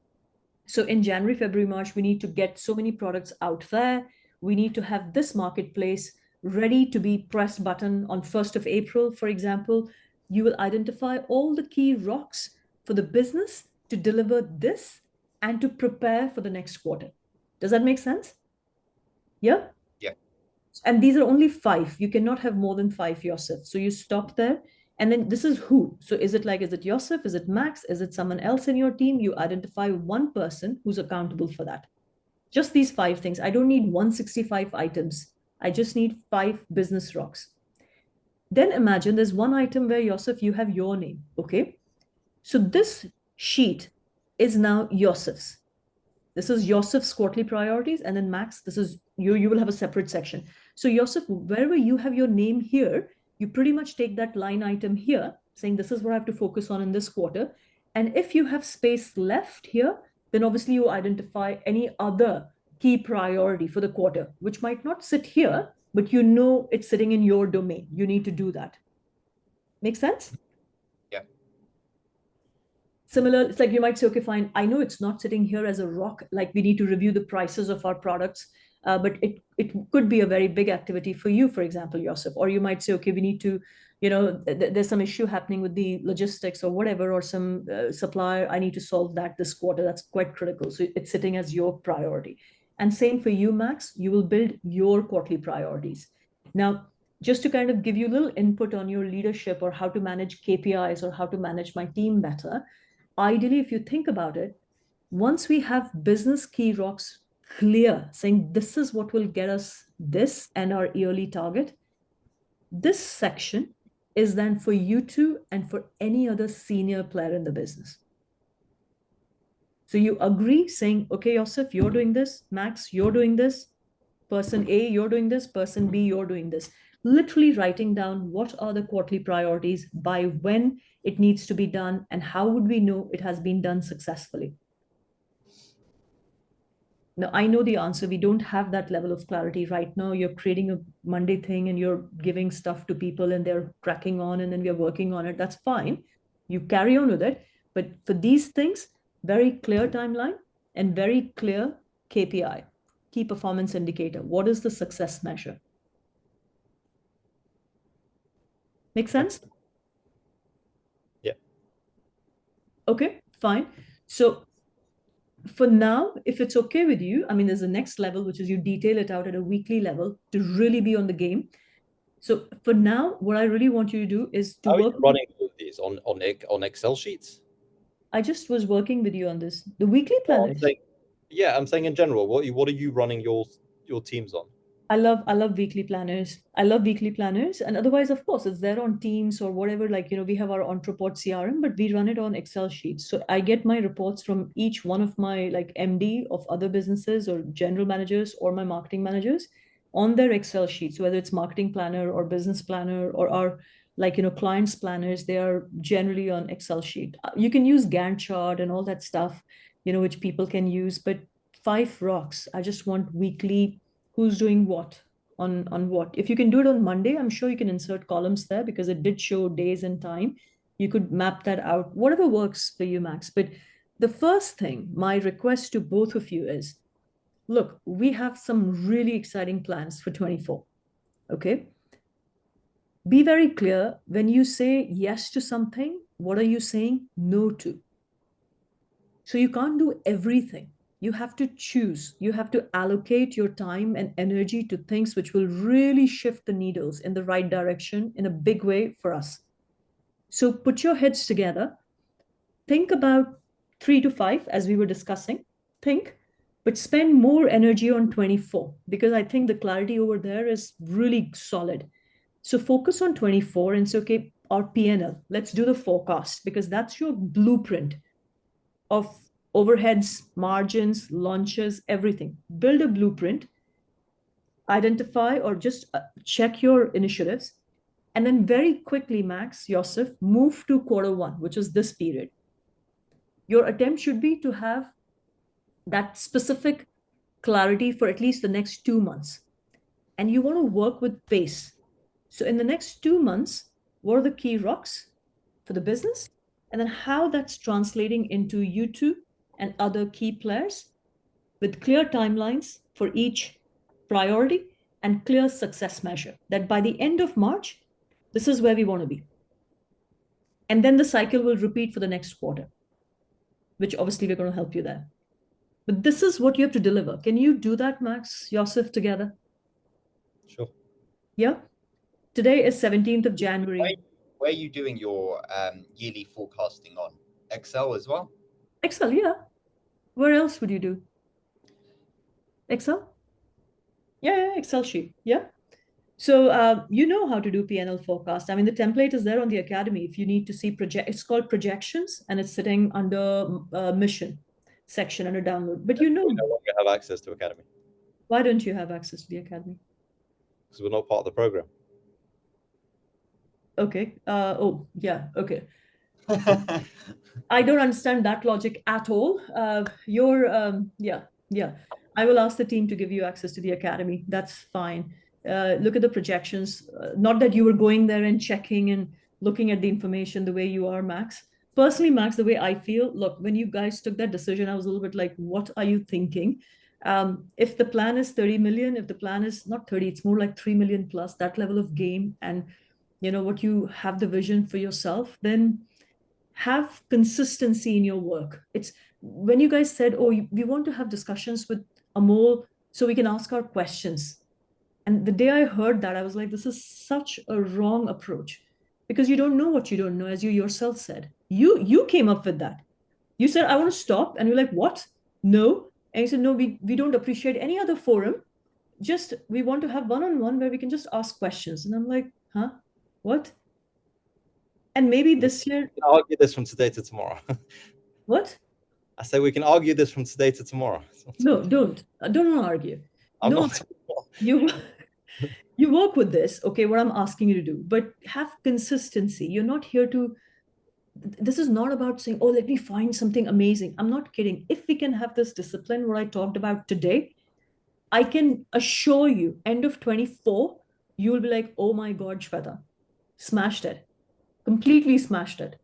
Speaker 1: so in January, February, March, we need to get so many products out there. We need to have this marketplace ready to be press button on 1st of April, for example. You will identify all the key rocks for the business to deliver this and to prepare for the next quarter. Does that make sense? Yeah?
Speaker 3: Yeah.
Speaker 1: And these are only 5. You cannot have more than 5 yourself. So you stop there. And then this is who. So is it Yosef? Is it Max? Is it someone else in your team? You identify one person who's accountable for that. Just these 5 things. I don't need 165 items. I just need 5 business rocks. Then imagine there's one item where Yosef, you have your name. Okay. So this sheet is now Yosef's. This is Yosef's quarterly priorities. And then Max, this is you will have a separate section. So Yosef, wherever you have your name here, you pretty much take that line item here, saying this is what I have to focus on in this quarter. And if you have space left here, then obviously you identify any other key priority for the quarter, which might not sit here, but you know it's sitting in your domain. You need to do that. Make sense?
Speaker 3: Yeah.
Speaker 1: Similar, it's like you might say, okay, fine, I know it's not sitting here as a rock, like we need to review the prices of our products, but it could be a very big activity for you, for example, Yosef. Or you might say, okay, we need to, there's some issue happening with the logistics or whatever, or some supplier, I need to solve that this quarter. That's quite critical. So it's sitting as your priority. And same for you, Max, you will build your quarterly priorities. Now, just to kind of give you a little input on your leadership or how to manage KPIs or how to manage my team better, ideally, if you think about it, once we have business key rocks clear, saying this is what will get us this and our yearly target, this section is then for you two and for any other senior player in the business. So you agree saying, okay, Yosef, you're doing this. Max, you're doing this. Person A, you're doing this. Person B, you're doing this. Literally writing down what are the quarterly priorities, by when it needs to be done, and how would we know it has been done successfully? Now, I know the answer. We don't have that level of clarity right now. You're creating a Monday thing and you're giving stuff to people and they're cracking on and then we're working on it. That's fine. You carry on with it. But for these things, very clear timeline and very clear KPI, key performance indicator. What is the success measure? Make sense?
Speaker 2: Yeah.
Speaker 1: Okay, fine. So for now, if it's okay with you, I mean, there's the next level, which is you detail it out at a weekly level to really be on the game. So for now, what I really want you to do is to
Speaker 2: How are you
Speaker 1: work.
Speaker 2: running all of these on Excel sheets?
Speaker 1: I just was working with you on this. The weekly plan.
Speaker 2: I'm saying in general, what are you running your teams on?
Speaker 1: I love weekly planners. I love weekly planners. And otherwise, of course, it's there on Teams or whatever. Like, we have our Entreport CRM, but we run it on Excel sheets. So I get my reports from each one of my like MD of other businesses or general managers or my marketing managers on their Excel sheets, whether it's marketing planner or business planner or our like, clients planners, they are generally on Excel sheet. You can use Gantt chart and all that stuff, which people can use, but five rocks. I just want weekly who's doing what on what. If you can do it on Monday, I'm sure you can insert columns there because it did show days and time. You could map that out, whatever works for you, Max. But the first thing, my request to both of you is, look, we have some really exciting plans for 24. Okay. Be very clear when you say yes to something, what are you saying no to? So you can't do everything. You have to choose. You have to allocate your time and energy to things which will really shift the needles in the right direction in a big way for us. So put your heads together. Think about 3 to 5, as we were discussing. Think, but spend more energy on 24 because I think the clarity over there is really solid. So focus on 24 and say, okay, our P&L, let's do the forecast because that's your blueprint of overheads, margins, launches, everything. Build a blueprint, identify or just check your initiatives, and then very quickly, Max, Yosef, move to Q1, which is this period. Your attempt should be to have that specific clarity for at least the next 2 months. And you want to work with pace. So in the next 2 months, what are the key rocks for the business? And then how that's translating into YouTube and other key players with clear timelines for each priority and clear success measure that by the end of March, this is where we want to be. And then the cycle will repeat for the next quarter, which obviously we're going to help you there. But this is what you have to deliver. Can you do that, Max, Yosef, together?
Speaker 2: Sure.
Speaker 1: Yeah. Today is 17th of January.
Speaker 3: Where are you doing your yearly forecasting on? Excel as well?
Speaker 1: Excel, yeah. Where else would you do? Excel? Yeah, Excel sheet. Yeah. So you know how to do P&L forecast. I mean, the template is there on the Academy. If you need to see it's called projections, and it's sitting under mission section under download. But
Speaker 2: We no longer have access to Academy.
Speaker 1: Why don't you have access to the Academy?
Speaker 2: Because we're not part of the program.
Speaker 1: Okay. Oh, yeah. Okay. I don't understand that logic at all. Yeah. I will ask the team to give you access to the Academy. That's fine. Look at the projections. Not that you were going there and checking and looking at the information the way you are, Max. Personally, Max, the way I feel, look, when you guys took that decision, I was a little bit like, what are you thinking? If the plan is 30 million, if the plan is not 30, it's more like 3 million plus, that level of game, and what you have the vision for yourself, then have consistency in your work. It's when you guys said, oh, we want to have discussions with Amol so we can ask our questions. And the day I heard that, I was like, this is such a wrong approach because you don't know what you don't know, as you yourself said. You came up with that. You said, I want to stop. And you're like, what? No. And you said, no, we don't appreciate any other forum. Just, we want to have one-on-one where we can just ask questions. And I'm like, huh? What? And maybe this year.
Speaker 2: We can argue this from today to tomorrow.
Speaker 1: What?
Speaker 2: I say we can argue this from today to tomorrow.
Speaker 1: No, don't argue.
Speaker 2: I'm
Speaker 1: No,
Speaker 2: not.
Speaker 1: you work with this, okay, what I'm asking you to do, but have consistency. You're not here to, this is not about saying, oh, let me find something amazing. I'm not kidding. If we can have this discipline, what I talked about today, I can assure you, end of 24, you will be like, oh my God, Shweta, smashed it. Completely smashed it.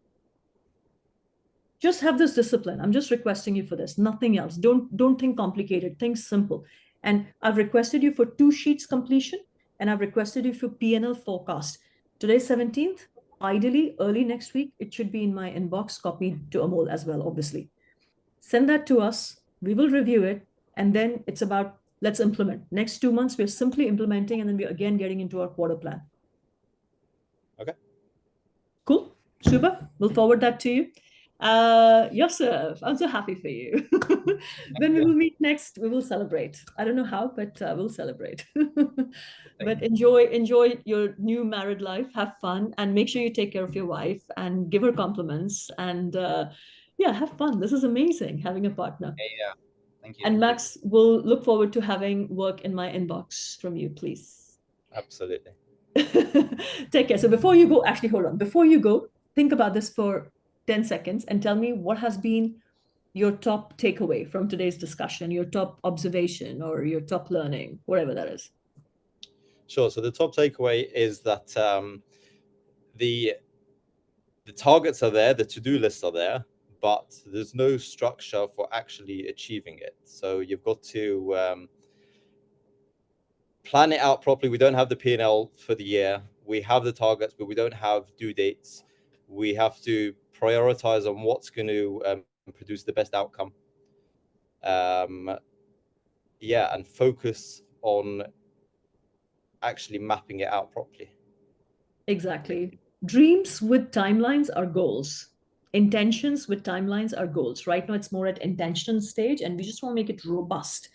Speaker 1: Just have this discipline. I'm just requesting you for this, nothing else. Don't think complicated, think simple. And I've requested you for 2 sheets completion, and I've requested you for P&L forecast. Today's 17th. Ideally, early next week, it should be in my inbox, copied to Amol as well, obviously. Send that to us. We will review it. And then it's about, let's implement. Next 2 months, we're simply implementing, and then we're again getting into our quarter plan.
Speaker 2: Okay.
Speaker 1: Cool. Super. We'll forward that to you. Yosef, I'm so happy for you. When we will meet next, we will celebrate. I don't know how, but we'll celebrate. But enjoy your new married life. Have fun, and make sure you take care of your wife and give her compliments. And yeah, have fun. This is amazing having a partner.
Speaker 3: Yeah. Thank you.
Speaker 1: And Max, we'll look forward to having work in my inbox from you, please.
Speaker 2: Absolutely.
Speaker 1: Take care. So before you go, actually, hold on. Before you go, think about this for 10 seconds and tell me what has been your top takeaway from today's discussion, your top observation or your top learning, whatever that is.
Speaker 2: Sure. So the top takeaway is that the targets are there, the to-do lists are there, but there's no structure for actually achieving it. So you've got to plan it out properly. We don't have the P&L for the year. We have the targets, but we don't have due dates. We have to prioritize on what's going to produce the best outcome. Yeah, and focus on actually mapping it out properly.
Speaker 1: Exactly. Dreams with timelines are goals. Intentions with timelines are goals. Right now, it's more at intention stage, and we just want to make it robust.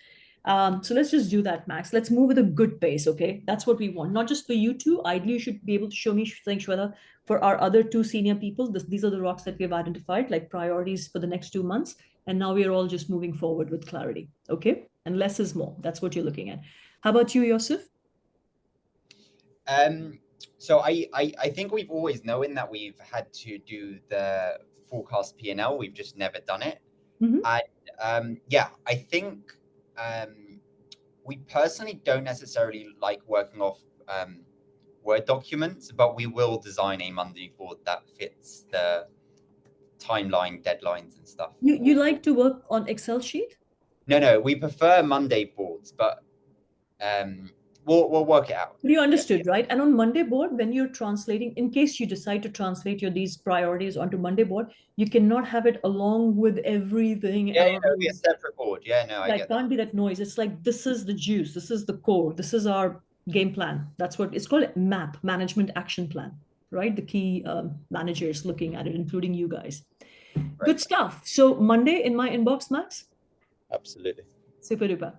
Speaker 1: So let's just do that, Max. Let's move with a good pace, okay? That's what we want. Not just for you two. Ideally, you should be able to show me, Shweta, for our other two senior people. These are the rocks that we've identified, like priorities for the next 2 months. And now we are all just moving forward with clarity, okay? And less is more. That's what you're looking at. How about you, Yosef?
Speaker 3: So I think we've always known that we've had to do the forecast P&L. We've just never done it.
Speaker 1: Mm-hmm.
Speaker 3: And yeah, I think we personally don't necessarily like working off Word documents, but we will design a Monday board that fits the timeline, deadlines, and stuff.
Speaker 1: You like to work on Excel sheet?
Speaker 3: No, we prefer Monday boards, but we'll work it out.
Speaker 1: You understood, right? And on Monday board, when you're translating, in case you decide to translate these priorities onto Monday board, you cannot have it along with everything
Speaker 3: Yeah,
Speaker 1: else.
Speaker 3: it'll be a separate board. Yeah, no, I get
Speaker 1: It can't be that noise. It's like, this is the juice. This is the core. This is our game plan. That's what it's called, MAP, Management Action Plan, right? The key managers looking at it, including you guys. Right. Good stuff. So Monday in my inbox, Max?
Speaker 2: Absolutely.
Speaker 1: Super duper.